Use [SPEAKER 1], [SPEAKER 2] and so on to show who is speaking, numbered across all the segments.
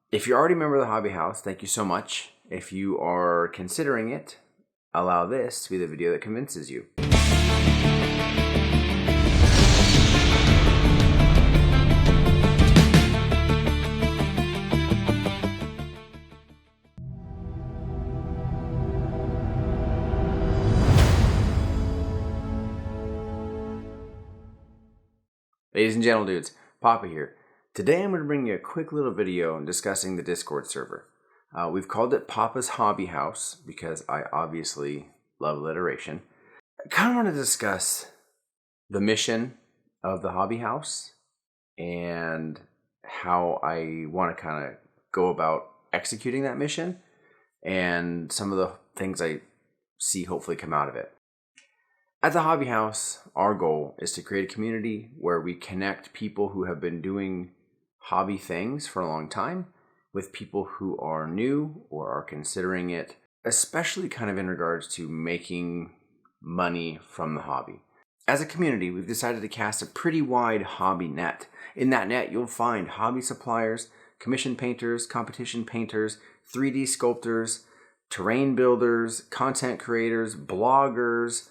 [SPEAKER 1] If you're already a member of the Hobby House, thank you so much. If you are considering it, allow this to be the video that convinces you. Ladies and gentlemen dudes, Papa here. Today I'm going to bring you a quick little video discussing the Discord server. We've called it Papa's Hobby House because I obviously love alliteration. I kind of want to discuss the mission of the Hobby House and how I want to kind of go about executing that mission and some of the things I see hopefully come out of it. At the Hobby House, our goal is to create a community where we connect people who have been doing hobby things for a long time with people who are new or are considering it, especially kind of in regards to making money from the hobby. As a community, we've decided to cast a pretty wide hobby net. In that net, you'll find hobby suppliers, commission painters, competition painters, 3D sculptors, terrain builders, content creators, bloggers.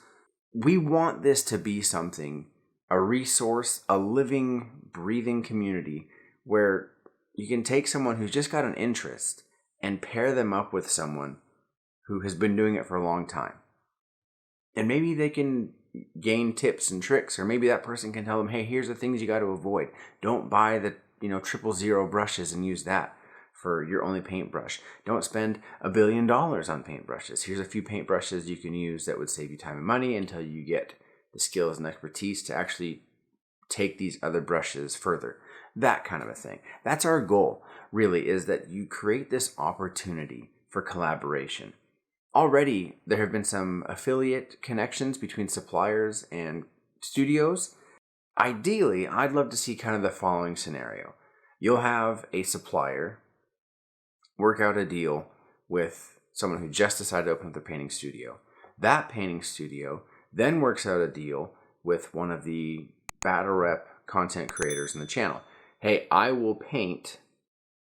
[SPEAKER 1] We want this to be something, a resource, a living, breathing community where you can take someone who's just got an interest and pair them up with someone who has been doing it for a long time. And maybe they can gain tips and tricks, or maybe that person can tell them, hey, here's the things you got to avoid. Don't buy the 000 brushes and use that for your only paintbrush. Don't spend $1 billion on paintbrushes. Here's a few paintbrushes you can use that would save you time and money until you get the skills and expertise to actually take these other brushes further. That kind of a thing. That's our goal, really, is that you create this opportunity for collaboration. Already, there have been some affiliate connections between suppliers and studios. Ideally, I'd love to see kind of the following scenario. You'll have a supplier work out a deal with someone who just decided to open up their painting studio. That painting studio then works out a deal with one of the battle rep content creators in the channel. Hey, I will paint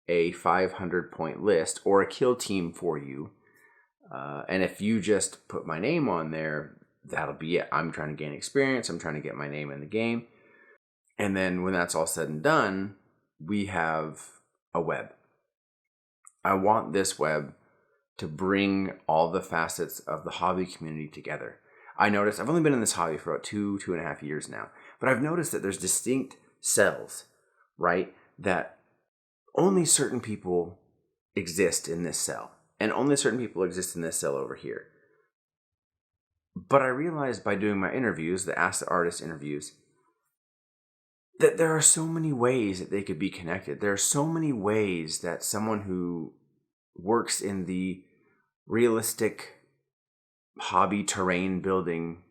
[SPEAKER 1] a 500 point list or a kill team for you. And if you just put my name on there, that'll be it. I'm trying to gain experience. I'm trying to get my name in the game. And then when that's all said and done, we have a web. I want this web to bring all the facets of the hobby community together. I noticed, I've only been in this hobby for about 2.5 years now, but I've noticed that there's distinct cells, right? That only certain people exist in this cell, and only certain people exist in this cell over here. But I realized by doing my interviews, the Ask the Artist interviews, that there are so many ways that they could be connected. There are so many ways that someone who works in the realistic hobby terrain building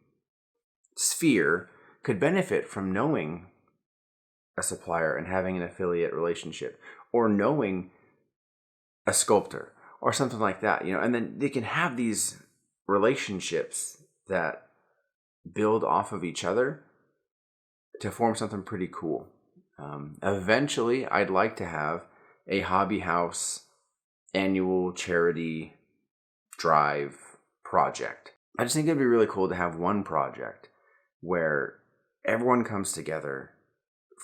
[SPEAKER 1] sphere could benefit from knowing a supplier and having an affiliate relationship, or knowing a sculptor or something like that, and then they can have these relationships that build off of each other to form something pretty cool. Eventually, I'd like to have a Hobby House annual charity drive project. I just think it'd be really cool to have one project where everyone comes together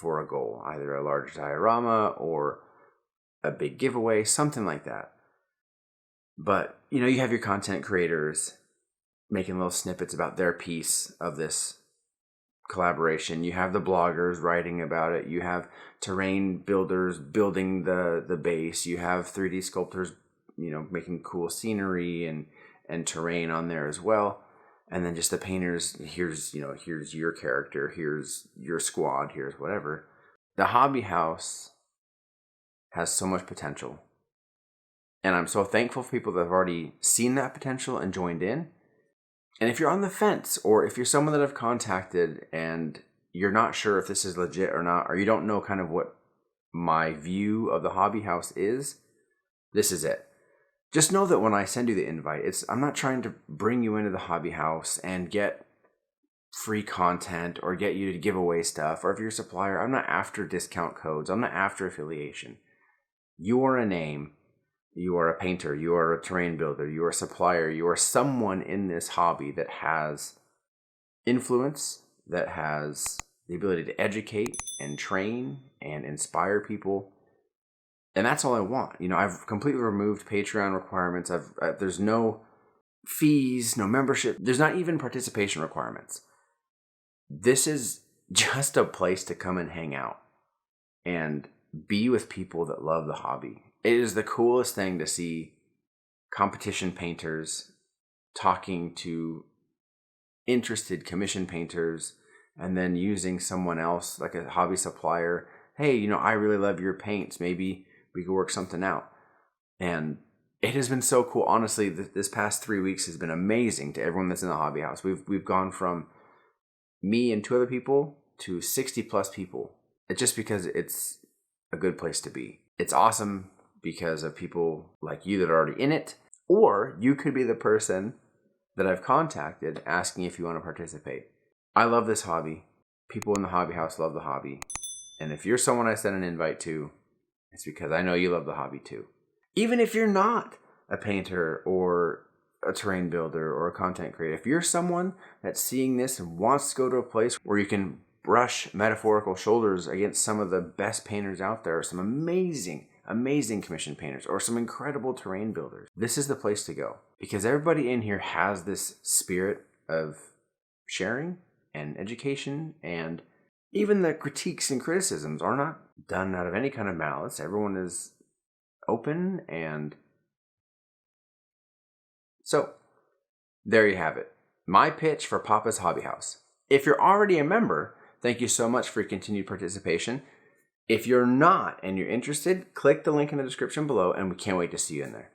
[SPEAKER 1] for a goal, either a large diorama or a big giveaway, something like that. But, you have your content creators making little snippets about their piece of this collaboration. You have the bloggers writing about it. You have terrain builders building the base. You have 3D sculptors, making cool scenery and terrain on there as well. And then just the painters, here's your character, here's your squad, here's whatever. The Hobby House has so much potential. And I'm so thankful for people that have already seen that potential and joined in. And if you're on the fence, or if you're someone that I've contacted and you're not sure if this is legit or not, or you don't know kind of what my view of the Hobby House is, this is it. Just know that when I send you the invite, I'm not trying to bring you into the Hobby House and get free content or get you to give away stuff. Or if you're a supplier, I'm not after discount codes. I'm not after affiliation. You are a name. You are a painter. You are a terrain builder. You are a supplier. You are someone in this hobby that has influence, that has the ability to educate and train and inspire people. And that's all I want. I've completely removed Patreon requirements. There's no fees, no membership. There's not even participation requirements. This is just a place to come and hang out and be with people that love the hobby. It is the coolest thing to see competition painters talking to interested commission painters and then using someone else like a hobby supplier. Hey, I really love your paints. Maybe we could work something out. And it has been so cool. Honestly, this past 3 weeks has been amazing to everyone that's in the hobby house. We've gone from me and 2 other people to 60 plus people. It's just because it's a good place to be. It's awesome because of people like you that are already in it, or you could be the person that I've contacted asking if you want to participate. I love this hobby. People in the hobby house love the hobby. And if you're someone I sent an invite to, it's because I know you love the hobby too. Even if you're not a painter or a terrain builder or a content creator, if you're someone that's seeing this and wants to go to a place where you can brush metaphorical shoulders against some of the best painters out there, some amazing commission painters, or some incredible terrain builders, this is the place to go. Because everybody in here has this spirit of sharing and education, and even the critiques and criticisms are not done out of any kind of malice. Everyone is open, and so there you have it. My pitch for Papa's Hobby House. If you're already a member, thank you so much for your continued participation. If you're not and you're interested, click the link in the description below, and we can't wait to see you in there.